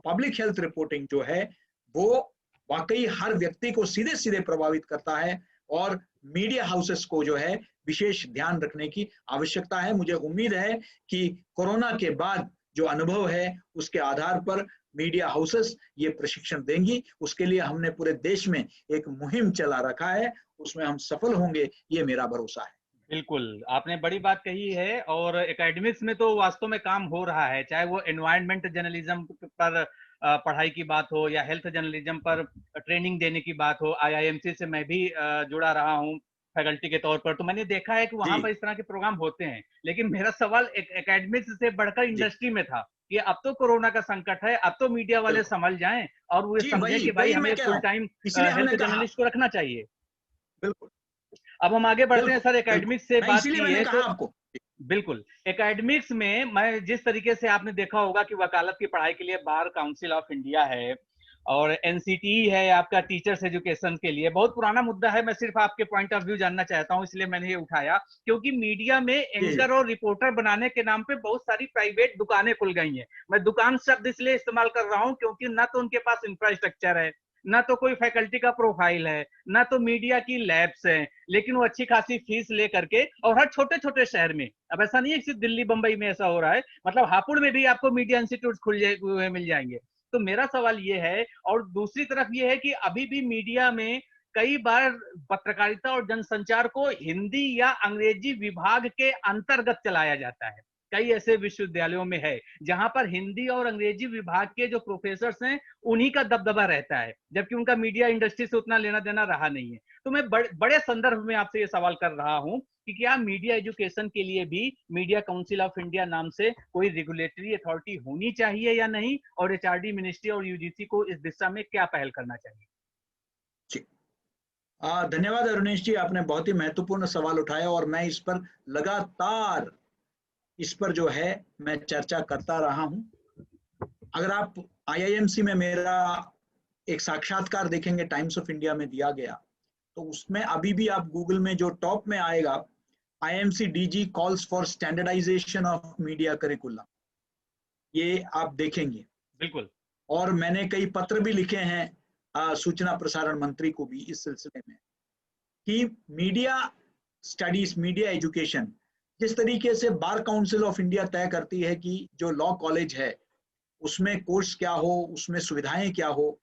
पब्लिक हेल्थ रिपोर्टिंग जो है, वो वाकई हर व्यक्ति को सीधे सीधे प्रभावित करता है, और मीडिया हाउसेस को जो है विशेष ध्यान रखने की आवश्यकता है। मुझे उम्मीद है कि कोरोना के बाद जो अनुभव है उसके आधार पर मीडिया हाउसेस ये प्रशिक्षण देंगी। उसके लिए हमने पूरे देश में एक मुहिम चला रखा है, उसमें हम सफल होंगे, ये मेरा भरोसा है। बिल्कुल, आपने बड़ी बात कही है, और एकेडमिक्स में तो वास्तव में काम हो रहा है, चाहे वो एनवायरनमेंट जर्नलिज्म पर पढ़ाई की बात हो या हेल्थ जर्नलिज्म पर ट्रेनिंग देने की बात हो। आईआईएमसी से मैं भी जुड़ा रहा हूँ फैकल्टी के तौर पर, तो मैंने देखा है कि वहां पर जी इस तरह के प्रोग्राम होते हैं। लेकिन मेरा सवाल एकेडमिक्स से बढ़कर जी इंडस्ट्री में था कि अब तो कोरोना का संकट है, अब तो मीडिया वाले बिल्कुल। संभल जाएं और वो ये जी समझें वही कि भाई वही हमें मैं कह रहा फुल हूँ, टाइम इसलिए हमने हेल्थ कहा। जर्नलिस्ट को रखना चाहिए। बिल्कुल अब हम आगे बढ़ते हैं बिल्कुल सर, बिल्कुल, एकेडमिक्स से मैं बात इसीलिए की मैंने है कहा तो आपको। बिल्कुल, एकेडमिक्स में मैं जिस तरीके से आपने देखा होगा कि वकालत की पढ़ाई के लिए बार काउंसिल ऑफ इंडिया है, और एनसीटीई है आपका टीचर्स एजुकेशन के लिए। बहुत पुराना मुद्दा है, मैं सिर्फ आपके पॉइंट ऑफ व्यू जानना चाहता हूं, इसलिए मैंने ये उठाया, क्योंकि मीडिया में जी एंकर और रिपोर्टर बनाने के नाम पे बहुत सारी प्राइवेट दुकानें खुल गई हैं। मैं दुकान शब्द इसलिए इस्तेमाल कर रहा हूं क्योंकि ना तो उनके पास इंफ्रास्ट्रक्चर है, ना तो कोई फैकल्टी का प्रोफाइल है, ना तो मीडिया की लैब्स हैं, लेकिन वो अच्छी खासी फीस ले करके, और हर छोटे छोटे शहर में, अब ऐसा नहीं है सिर्फ दिल्ली बंबई में ऐसा हो रहा है, मतलब हापुड़ में भी आपको मीडिया इंस्टीट्यूट हुए मिल जाएंगे। तो मेरा सवाल ये है, और दूसरी तरफ ये है कि अभी भी मीडिया में कई बार पत्रकारिता और जनसंचार को हिंदी या अंग्रेजी विभाग के अंतर्गत चलाया जाता है। कई ऐसे विश्वविद्यालयों में है जहां पर हिंदी और अंग्रेजी विभाग के जो प्रोफेसर हैं उन्हीं का दबदबा रहता है, जबकि उनका मीडिया इंडस्ट्री से उतना लेना देना रहा नहीं है। तो मैं बड़े संदर्भ में आपसे ये सवाल कर रहा हूं कि क्या मीडिया एजुकेशन के लिए भी मीडिया काउंसिल ऑफ इंडिया नाम से कोई रेगुलेटरी अथॉरिटी होनी चाहिए या नहीं, और एचआरडी, मिनिस्ट्री और यूजीसी को इस दिशा में क्या पहल करना चाहिए? जी धन्यवाद अरुणेश जी, आपने बहुत ही महत्वपूर्ण सवाल उठाया, और मैं इस पर लगातार इस पर जो है मैं चर्चा करता रहा हूं। अगर आप आईआईएमसी में मेरा एक साक्षात्कार देखेंगे, टाइम्स ऑफ इंडिया में दिया गया, तो उसमें अभी भी आप गूगल में जो टॉप में आएगा, IMC DG calls for standardisation of media curriculum, ये आप देखेंगे। बिल्कुल। और मैंने कई पत्र भी लिखे हैं सूचना प्रसारण मंत्री को भी इस सिलसिले में, कि मीडिया स्टडीज, मीडिया एजुकेशन, जिस तरीके से बार काउंसिल ऑफ इंडिया तय करती है कि जो लॉ कॉलेज है उसमें कोर्स क्या हो, उसमें सुविधाएं क्या हो,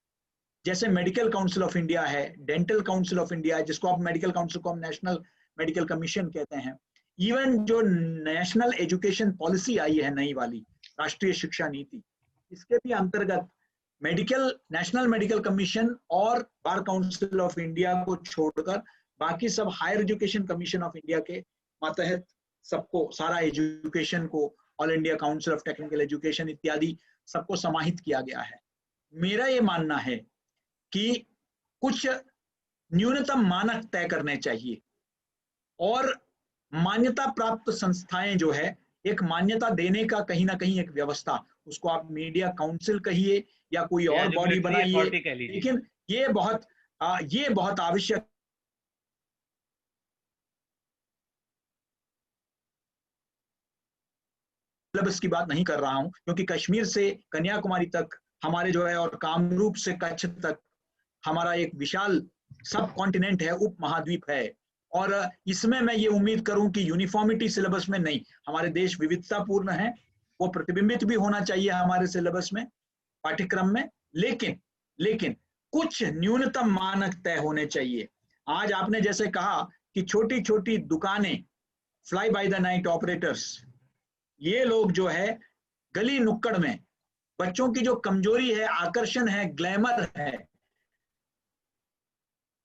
जैसे मेडिकल काउंसिल ऑफ इंडिया है, डेंटल काउंसिल ऑफ इंडिया है, जिसको आप मेडिकल काउंसिल को हम नेशनल मेडिकल कमीशन कहते हैं। इवन जो नेशनल एजुकेशन पॉलिसी आई है नई वाली, राष्ट्रीय शिक्षा नीति, इसके भी अंतर्गत मेडिकल, नेशनल मेडिकल कमीशन और बार काउंसिल ऑफ इंडिया को छोड़कर बाकी सब higher education commission of India के मातहत सबको, सारा एजुकेशन को, all India council of technical education इत्यादि सबको समाहित किया गया है। मेरा ये मानना है कि कुछ न्यूनतम मानक तय करने चाहिए, और मान्यता प्राप्त संस्थाएं जो है, एक मान्यता देने का कहीं ना कहीं एक व्यवस्था, उसको आप मीडिया काउंसिल कहिए या कोई या और बॉडी रेगुलेटरी बनाइए, अथॉरिटी कह लीजिए। लेकिन ये बहुत आवश्यक। सिलेबस की बात नहीं कर रहा हूं, क्योंकि कश्मीर से कन्याकुमारी तक हमारे जो है, और कामरूप से कच्छ तक हमारा एक विशाल सब कॉन्टिनेंट है, उप महाद्वीप है, और इसमें मैं ये उम्मीद करूं कि यूनिफॉर्मिटी सिलेबस में नहीं, हमारे देश विविधतापूर्ण है, वो प्रतिबिंबित भी होना चाहिए हमारे सिलेबस में, पाठ्यक्रम में, लेकिन लेकिन कुछ न्यूनतम मानक तय होने चाहिए। आज आपने जैसे कहा कि छोटी छोटी दुकानें, fly by the night operators, ये लोग जो है गली नुक्कड़ में, बच्चों की जो कमजोरी है, आकर्षण है, ग्लैमर है,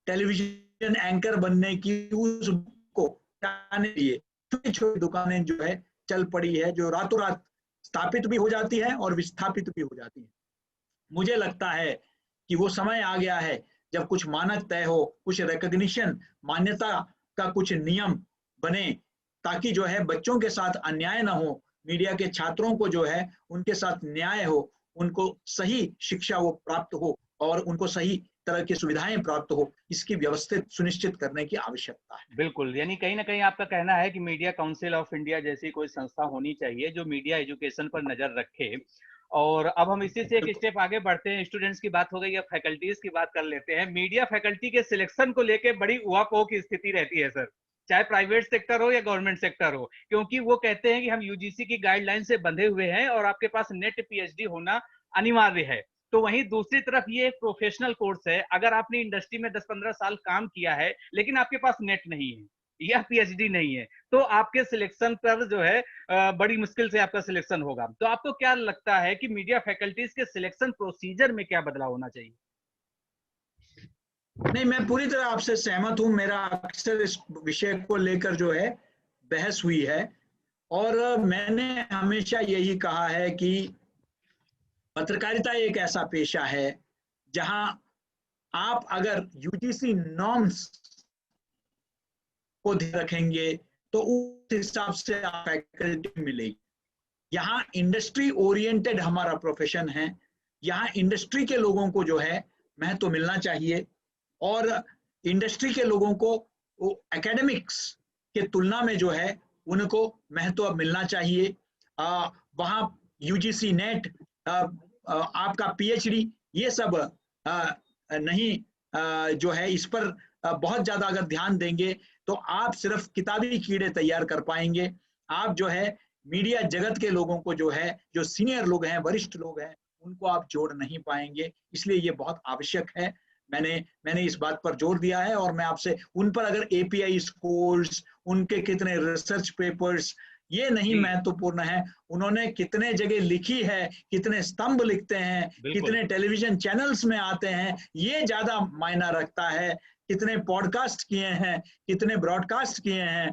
टेलीविजन एंकर बनने की, उसको जाने लिए छोटी छोटी दुकानें जो है चल पड़ी है, जो रातों रात स्थापित भी हो जाती है और विस्थापित भी हो जाती है। मुझे लगता है कि वो समय आ गया है जब कुछ मानक तय हो, कुछ रिकॉग्निशन, मान्यता का कुछ नियम बने, ताकि जो है बच्चों के साथ अन्याय ना हो, मीडिया के छात्रों को जो है उनके साथ न्याय हो, उनको सही शिक्षा वो प्राप्त हो और उनको सही तरह की सुविधाएं प्राप्त हो, इसकी व्यवस्थित सुनिश्चित करने की आवश्यकता है। बिल्कुल, यानी कहीं न कहीं आपका कहना है कि मीडिया काउंसिल ऑफ इंडिया जैसी कोई संस्था होनी चाहिए जो मीडिया एजुकेशन पर नज़र रखे। और अब हम इसी से एक बिल्कुल। स्टेप आगे बढ़ते हैं, स्टूडेंट्स की बात हो गई, अब फैकल्टीज़ की बात कर लेते हैं। मीडिया फैकल्टी के सिलेक्शन को लेके बड़ी ऊहा-पोह की स्थिति रहती है सर, चाहे प्राइवेट सेक्टर हो या गवर्नमेंट सेक्टर हो, क्योंकि वो कहते हैं कि हम यूजीसी की गाइडलाइन से बंधे हुए हैं और आपके पास नेट पीएचडी होना अनिवार्य है। तो वहीं दूसरी तरफ ये एक प्रोफेशनल कोर्स है, अगर आपने इंडस्ट्री में 10-15 साल काम किया है, लेकिन आपके पास नेट नहीं है या पीएचडी नहीं है, तो आपके सिलेक्शन पर जो है बड़ी मुश्किल से आपका सिलेक्शन होगा। तो आपको क्या लगता है कि मीडिया फैकल्टीज के सिलेक्शन प्रोसीजर में क्या बदलाव होना चाहिए? नहीं, मैं पूरी तरह आपसे सहमत हूँ। मेरा अक्सर इस विषय को लेकर जो है बहस हुई है और मैंने हमेशा यही कहा है कि पत्रकारिता एक ऐसा पेशा है जहां आप अगर यूजीसी नॉर्म्स को ध्यान रखेंगे तो उस हिसाब से आप फैकल्टी मिलेगी। यहाँ इंडस्ट्री ओरिएंटेड हमारा प्रोफेशन है, यहाँ इंडस्ट्री के लोगों को जो है महत्व मिलना चाहिए और इंडस्ट्री के लोगों को एकेडमिक्स के तुलना में जो है उनको महत्व मिलना चाहिए। वहाँ यूजीसी नेट, आपका पीएचडी, ये सब नहीं जो है इस पर बहुत ज्यादा अगर ध्यान देंगे तो आप सिर्फ किताबी कीड़े तैयार कर पाएंगे। आप जो है मीडिया जगत के लोगों को जो है, जो सीनियर लोग हैं, वरिष्ठ लोग हैं, उनको आप जोड़ नहीं पाएंगे। इसलिए ये बहुत आवश्यक है। मैंने इस बात पर जोर दिया है और मैं आपसे उन पर अगर एपीआई स्कोर्स, उनके कितने रिसर्च पेपर्स, ये नहीं जी, महत्वपूर्ण है, उन्होंने कितने जगह लिखी है, कितने स्तंभ लिखते हैं, बिल्कुल। कितने टेलीविजन चैनल्स में आते हैं, ये ज्यादा मायना रखता है। कितने पॉडकास्ट किए हैं, कितने ब्रॉडकास्ट किए हैं,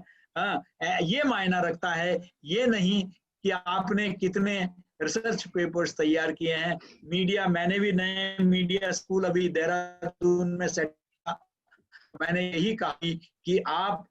ये मायना रखता है, ये नहीं कि आपने कितने रिसर्च पेपर्स तैयार किए हैं। मीडिया, मैंने भी नए मीडिया स्कूल अभी देहरादून में सेट, मैंने यही कहा कि आप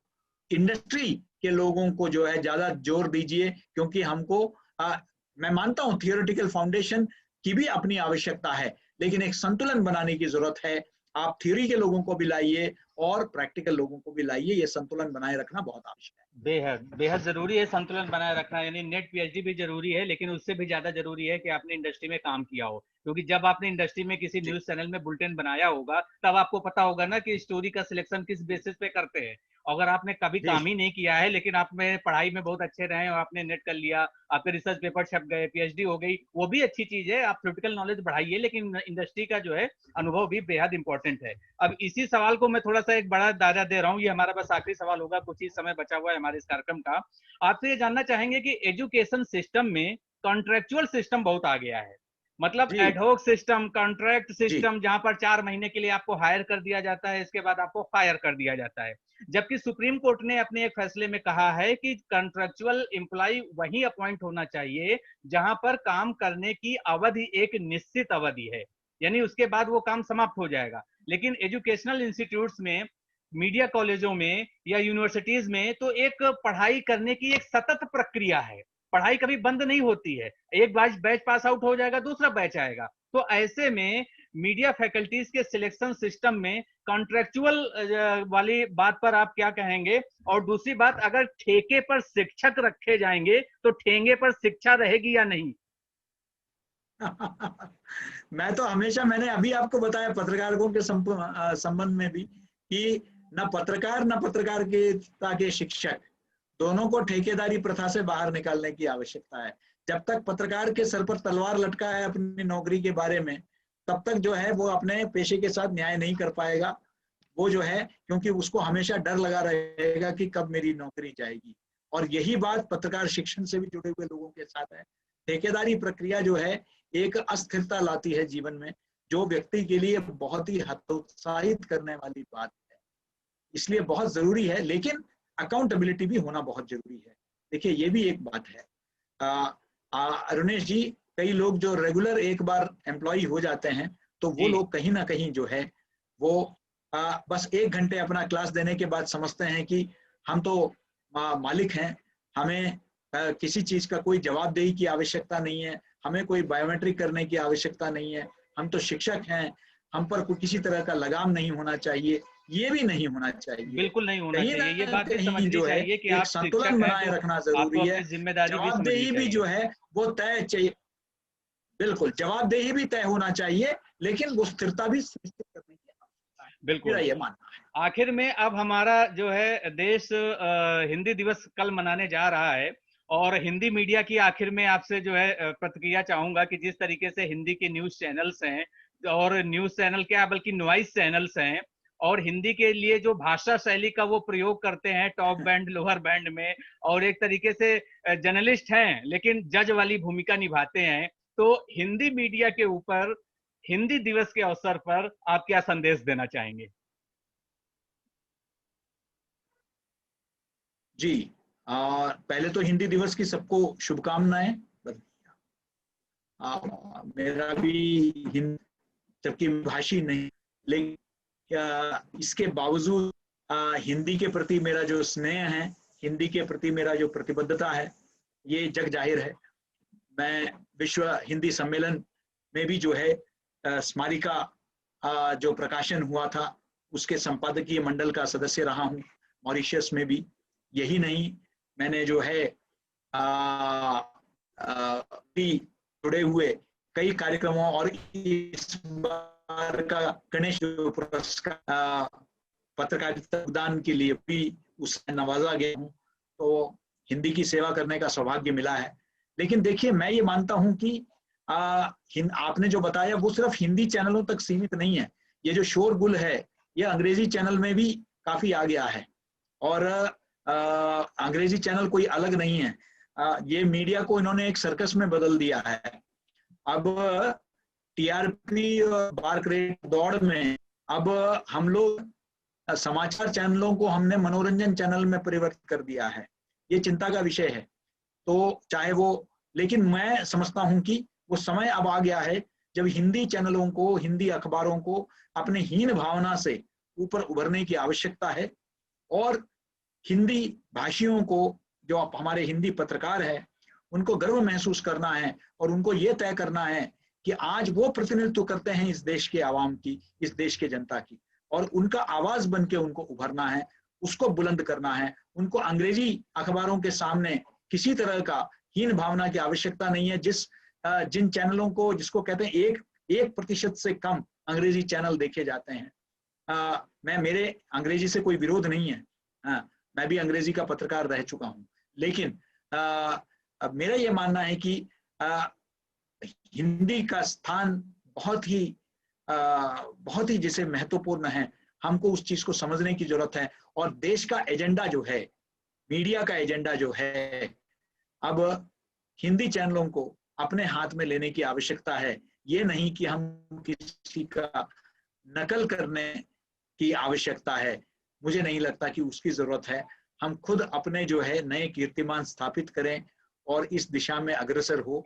इंडस्ट्री के लोगों को जो है ज्यादा जोर दीजिए, क्योंकि हमको मैं मानता हूं थियोरेटिकल फाउंडेशन की भी अपनी आवश्यकता है, लेकिन एक संतुलन बनाने की जरूरत है। आप थ्योरी के लोगों को भी लाइए और प्रैक्टिकल लोगों को भी लाइए, ये संतुलन बनाए रखना बहुत आवश्यक है। बेहद बेहद जरूरी है संतुलन बनाए रखना, यानी नेट पीएचडी भी जरूरी है, लेकिन उससे भी ज्यादा जरूरी है कि आपने इंडस्ट्री में काम किया हो, क्योंकि जब आपने इंडस्ट्री में किसी जी न्यूज चैनल में बुलेटिन बनाया होगा तब आपको पता होगा ना कि स्टोरी का सिलेक्शन किस बेसिस पे करते हैं। अगर आपने कभी जी काम ही नहीं किया है लेकिन आप में पढ़ाई में बहुत अच्छे रहे और आपने नेट कर लिया, आपके रिसर्च पेपर छप गए, पीएचडी हो गई, वो भी अच्छी चीज है, आप थ्योरेटिकल नॉलेज बढ़ाइए, लेकिन इंडस्ट्री का जो है अनुभव भी बेहद इंपॉर्टेंट है। अब इसी सवाल को मैं थोड़ा सा एक बड़ा दायरा दे रहा हूँ, ये हमारा बस आखिरी सवाल होगा, कुछ ही समय बचा हुआ है हमारे इस कार्यक्रम का। आपसे ये जानना चाहेंगे कि एजुकेशन सिस्टम में कॉन्ट्रेक्चुअल सिस्टम बहुत आ गया है, मतलब जी एडहॉक सिस्टम, कॉन्ट्रैक्ट जी सिस्टम, जहां पर 4 महीने के लिए आपको हायर कर दिया जाता है, इसके बाद आपको फायर कर दिया जाता है। जबकि सुप्रीम कोर्ट ने अपने एक फैसले में कहा है कि कॉन्ट्रेक्चुअल एम्प्लॉय वही अपॉइंट होना चाहिए जहां पर काम करने की अवधि एक निश्चित अवधि है, यानी उसके बाद वो काम समाप्त हो जाएगा। लेकिन एजुकेशनल इंस्टीट्यूट्स में, मीडिया कॉलेजों में या यूनिवर्सिटीज में तो एक पढ़ाई करने की एक सतत प्रक्रिया है, पढ़ाई कभी बंद नहीं होती है, एक बैच पास आउट हो जाएगा, दूसरा बैच आएगा। तो ऐसे में मीडिया फैकल्टीज के सिलेक्शन सिस्टम में कॉन्ट्रेक्चुअल वाली बात पर आप क्या कहेंगे? और दूसरी बात, अगर ठेके पर शिक्षक रखे जाएंगे तो ठेंगे पर शिक्षा रहेगी या नहीं? मैं तो हमेशा, मैंने अभी आपको बताया पत्रकारों के संबंध में भी कि न पत्रकार न पत्रकारिता के शिक्षक, दोनों को ठेकेदारी प्रथा से बाहर निकालने की आवश्यकता है। जब तक पत्रकार के सर पर तलवार लटका है अपनी नौकरी के बारे में, तब तक जो है वो अपने पेशे के साथ न्याय नहीं कर पाएगा। वो जो है, क्योंकि उसको हमेशा डर लगा रहेगा कि कब मेरी नौकरी जाएगी। और यही बात पत्रकार शिक्षण से भी जुड़े हुए लोगों के साथ है। ठेकेदारी प्रक्रिया जो है एक अस्थिरता लाती है जीवन में, जो व्यक्ति के लिए बहुत ही हतोत्साहित करने वाली बात है। इसलिए बहुत जरूरी है, लेकिन अकाउंटेबिलिटी भी होना बहुत जरूरी है। देखिए, ये भी एक बात है अरुणेश जी, कई लोग जो रेगुलर एक बार एम्प्लॉय हो जाते हैं, तो वो जी, लोग कहीं ना कहीं जो है वो बस 1 घंटे अपना क्लास देने के बाद समझते हैं कि हम तो मालिक हैं, हमें किसी चीज का कोई जवाबदेही की आवश्यकता नहीं है, हमें कोई बायोमेट्रिक करने की आवश्यकता नहीं है, हम तो शिक्षक हैं, हम पर कोई किसी तरह का लगाम नहीं होना चाहिए। ये भी नहीं होना चाहिए। बिल्कुल नहीं होना कहीं ना चाहिए, ये बात भी कहीं समझनी जो है चाहिए कि एक आप शिक्षक संतुलन हैं बनाए तो रखना आपको जरूरी है। अपनी जिम्मेदारी भी समझनी जवाबदेही भी जो चाहिए। है वो तय चाहिए, बिल्कुल जवाबदेही भी तय होना चाहिए, लेकिन वो स्थिरता भी सुनिश्चित करने की आवश्यकता है, मेरा बिल्कुल। ये मानना है। आखिर में अब हमारा जो है देश हिंदी दिवस कल मनाने जा रहा है, और हिंदी मीडिया की आखिर में आपसे जो है प्रतिक्रिया चाहूंगा कि जिस तरीके से हिंदी के न्यूज चैनल्स हैं, और न्यूज चैनल क्या बल्कि नॉइस चैनल्स हैं, और हिंदी के लिए जो भाषा शैली का वो प्रयोग करते हैं टॉप बैंड लोअर बैंड में, और एक तरीके से जर्नलिस्ट हैं लेकिन जज वाली भूमिका निभाते हैं, तो हिंदी मीडिया के ऊपर हिंदी दिवस के अवसर पर आप क्या संदेश देना चाहेंगे? जी, पहले तो हिंदी दिवस की सबको शुभकामनाएं। मेरा भी हिंदी, जबकि भाषी नहीं, लेकिन इसके बावजूद हिंदी के प्रति मेरा जो स्नेह है, हिंदी के प्रति मेरा जो प्रतिबद्धता है, ये जग जाहिर है। मैं विश्व हिंदी सम्मेलन में भी जो है स्मारिका जो प्रकाशन हुआ था उसके संपादकीय मंडल का सदस्य रहा हूँ, मॉरिशस में भी। यही नहीं, मैंने जो है जुड़े हुए कई कार्यक्रमों और इस बार का गणेश जो पुरस्कार पत्रकारिता योगदान के लिए भी उससे नवाजा गया हूँ, तो हिंदी की सेवा करने का सौभाग्य मिला है। लेकिन देखिए, मैं ये मानता हूँ कि आपने जो बताया वो सिर्फ हिंदी चैनलों तक सीमित नहीं है। ये जो शोरगुल है ये अंग्रेजी चैनल में भी काफी आ गया है, और अंग्रेजी चैनल कोई अलग नहीं है। ये मीडिया को इन्होंने एक सर्कस में बदल दिया है। अब टीआरपी और बार क्रेडिट दौड़ में अब हम लोग समाचार चैनलों को हमने मनोरंजन चैनल में परिवर्तित कर दिया है। ये चिंता का विषय है। तो चाहे वो, लेकिन मैं समझता हूं कि वो समय अब आ गया है जब हिंदी चैनलों को, हिंदी अखबारों को अपने हीन भावना से ऊपर उभरने की आवश्यकता है, और हिंदी भाषियों को, जो हमारे हिंदी पत्रकार है, उनको गर्व महसूस करना है, और उनको ये तय करना है कि आज वो प्रतिनिधित्व करते हैं इस देश के आवाम की, इस देश के जनता की, और उनका आवाज बन के उनको उभरना है, उसको बुलंद करना है। उनको अंग्रेजी अखबारों के सामने किसी तरह का हीन भावना की आवश्यकता नहीं है। जिन चैनलों को, जिसको कहते हैं 1% से कम अंग्रेजी चैनल देखे जाते हैं, मेरे अंग्रेजी से कोई विरोध नहीं है, मैं भी अंग्रेजी का पत्रकार रह चुका हूं, लेकिन अब मेरा ये मानना है कि हिंदी का स्थान बहुत ही जैसे महत्वपूर्ण है। हमको उस चीज को समझने की जरूरत है, और देश का एजेंडा जो है, मीडिया का एजेंडा जो है, अब हिंदी चैनलों को अपने हाथ में लेने की आवश्यकता है। ये नहीं कि हम किसी का नकल करने की आवश्यकता है, मुझे नहीं लगता कि उसकी जरूरत है। हम खुद अपने जो है नए कीर्तिमान स्थापित करें और इस दिशा में अग्रसर हो।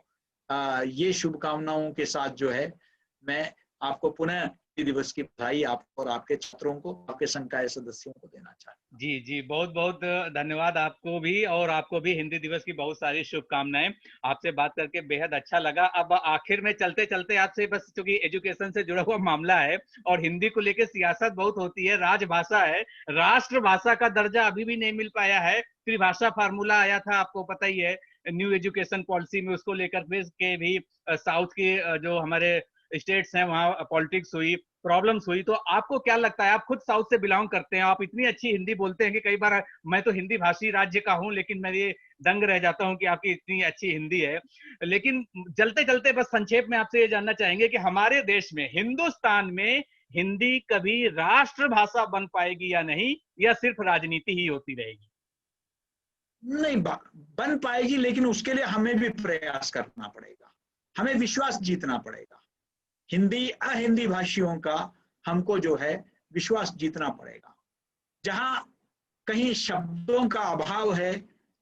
ये शुभकामनाओं के साथ जो है मैं आपको पुनः हिंदी दिवस की बधाई, आपको और आपके छात्रों को, आपके संकाय सदस्यों को देना चाहता हूं। जी जी, बहुत बहुत धन्यवाद आपको भी, और आपको भी हिंदी दिवस की बहुत सारी शुभकामनाएं। आपसे बात करके बेहद अच्छा लगा। अब आखिर में चलते चलते आपसे बस, क्योंकि एजुकेशन से जुड़ा हुआ मामला है और हिंदी को लेकर सियासत बहुत होती है, राजभाषा है, राष्ट्रभाषा का दर्जा अभी भी नहीं मिल पाया है। त्रिभाषा फार्मूला आया था, आपको पता ही है, न्यू एजुकेशन पॉलिसी में, उसको लेकर के भी साउथ के जो हमारे स्टेट्स हैं वहाँ पॉलिटिक्स हुई, प्रॉब्लम्स हुई। तो आपको क्या लगता है, आप खुद साउथ से बिलोंग करते हैं, आप इतनी अच्छी हिंदी बोलते हैं कि कई बार मैं तो हिंदी भाषी राज्य का हूं, लेकिन मैं ये दंग रह जाता हूं कि आपकी इतनी अच्छी हिंदी है। लेकिन चलते चलते बस संक्षेप में आपसे ये जानना चाहेंगे कि हमारे देश में, हिंदुस्तान में, हिंदी कभी राष्ट्रभाषा बन पाएगी या नहीं, या सिर्फ राजनीति ही होती रहेगी? नहीं, बन पाएगी, लेकिन उसके लिए हमें भी प्रयास करना पड़ेगा, हमें विश्वास जीतना पड़ेगा। हिंदी अहिंदी भाषियों का हमको जो है विश्वास जीतना पड़ेगा। जहां कहीं शब्दों का अभाव है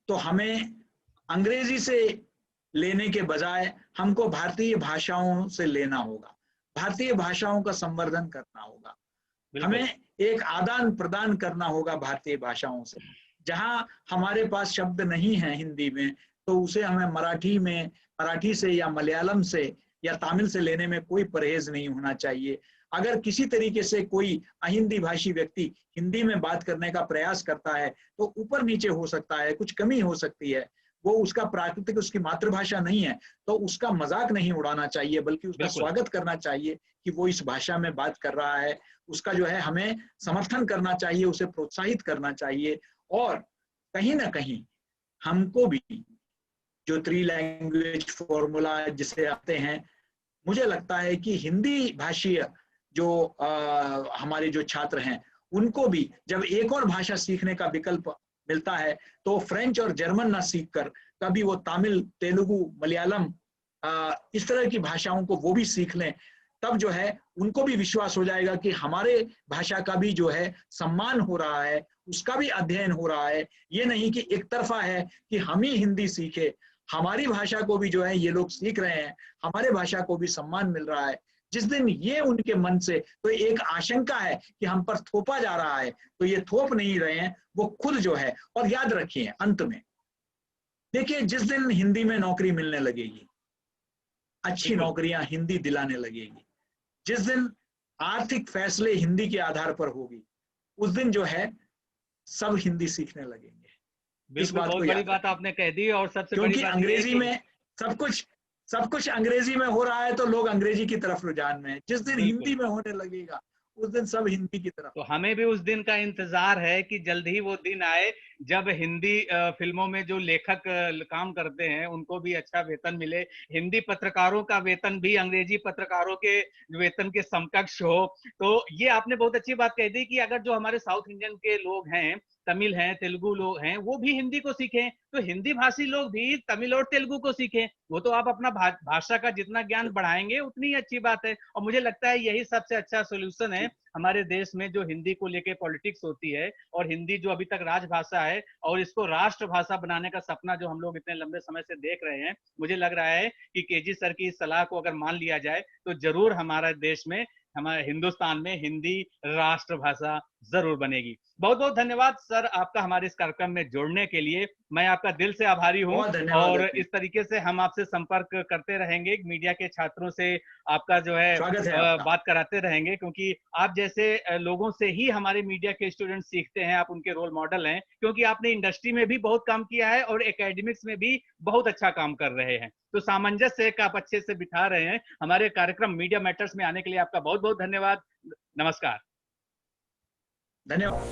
तो हमें अंग्रेजी से लेने के बजाय हमको भारतीय भाषाओं से लेना होगा, भारतीय भाषाओं का संवर्धन करना होगा। हमें एक आदान प्रदान करना होगा भारतीय भाषाओं से। जहां हमारे पास शब्द नहीं है हिंदी में, तो उसे हमें मराठी से या मलयालम से या तमिल से लेने में कोई परहेज नहीं होना चाहिए। अगर किसी तरीके से कोई अहिंदी भाषी व्यक्ति हिंदी में बात करने का प्रयास करता है तो ऊपर नीचे हो सकता है, कुछ कमी हो सकती है, वो उसका प्राकृतिक, उसकी मातृभाषा नहीं है, तो उसका मजाक नहीं उड़ाना चाहिए, बल्कि उसका स्वागत करना चाहिए कि वो इस भाषा में बात कर रहा है। उसका जो है हमें समर्थन करना चाहिए, उसे प्रोत्साहित करना चाहिए। और कहीं ना कहीं हमको भी जो 3 लैंग्वेज फॉर्मूला जिसे आते हैं, मुझे लगता है कि हिंदी भाषीय जो हमारे जो छात्र हैं, उनको भी जब एक और भाषा सीखने का विकल्प मिलता है तो फ्रेंच और जर्मन ना सीखकर कभी वो तमिल, तेलुगु, मलयालम इस तरह की भाषाओं को वो भी सीख लें। तब जो है उनको भी विश्वास हो जाएगा कि हमारे भाषा का भी जो है सम्मान हो रहा है, उसका भी अध्ययन हो रहा है। ये नहीं कि एक तरफा है कि हम ही हिंदी सीखे, हमारी भाषा को भी जो है ये लोग सीख रहे हैं, हमारे भाषा को भी सम्मान मिल रहा है। जिस दिन ये उनके मन से तो एक आशंका है कि हम पर थोपा जा रहा है, तो ये थोप नहीं रहे हैं, वो खुद जो है। और याद रखिए अंत में, देखिए जिस दिन हिंदी में नौकरी मिलने लगेगी, अच्छी नौकरियां हिंदी दिलाने लगेगी, जिस दिन आर्थिक फैसले हिंदी के आधार पर होगी, उस दिन जो है सब हिंदी सीखने लगेंगे। इस बात बहुत को बड़ी बात आपने कह दी। और सबसे बड़ी क्योंकि बात अंग्रेजी में सब कुछ अंग्रेजी में हो रहा है, तो लोग अंग्रेजी की तरफ रुझान में है। जिस दिन हिंदी में होने लगेगा उस दिन सब हिंदी की तरफ। तो हमें भी उस दिन का इंतजार है कि जल्द ही वो दिन आए जब हिंदी फिल्मों में जो लेखक काम करते हैं उनको भी अच्छा वेतन मिले, हिंदी पत्रकारों का वेतन भी अंग्रेजी पत्रकारों के वेतन के समकक्ष हो। तो ये आपने बहुत अच्छी बात कह दी कि अगर जो हमारे साउथ इंडियन के लोग हैं, तमिल हैं, तेलुगु लोग हैं, वो भी हिंदी को सीखें, तो हिंदी भाषी लोग भी तमिल और तेलुगु को सीखें। वो तो आप अपना भाषा का जितना ज्ञान बढ़ाएंगे उतनी अच्छी बात है। और मुझे लगता है यही सबसे अच्छा सोल्यूशन है हमारे देश में जो हिंदी को लेके पॉलिटिक्स होती है, और हिंदी जो अभी तक राजभाषा है और इसको राष्ट्रभाषा बनाने का सपना जो हम लोग इतने लंबे समय से देख रहे हैं, मुझे लग रहा है कि केजी सर की इस सलाह को अगर मान लिया जाए तो जरूर हमारा देश में, हमारे हिंदुस्तान में हिंदी राष्ट्रभाषा जरूर बनेगी। बहुत बहुत धन्यवाद सर आपका हमारे इस कार्यक्रम में जोड़ने के लिए। मैं आपका दिल से आभारी हूं। और इस तरीके से हम आपसे संपर्क करते रहेंगे, मीडिया के छात्रों से आपका जो है बात कराते रहेंगे, क्योंकि आप जैसे लोगों से ही हमारे मीडिया के स्टूडेंट सीखते हैं। आप उनके रोल मॉडल हैं, क्योंकि आपने इंडस्ट्री में भी बहुत काम किया है और एकेडमिक्स में भी बहुत अच्छा काम कर रहे हैं। तो सामंजस्य एक आप अच्छे से बिठा रहे हैं। हमारे कार्यक्रम मीडिया मैटर्स में आने के लिए आपका बहुत बहुत धन्यवाद। नमस्कार। धन्यवाद।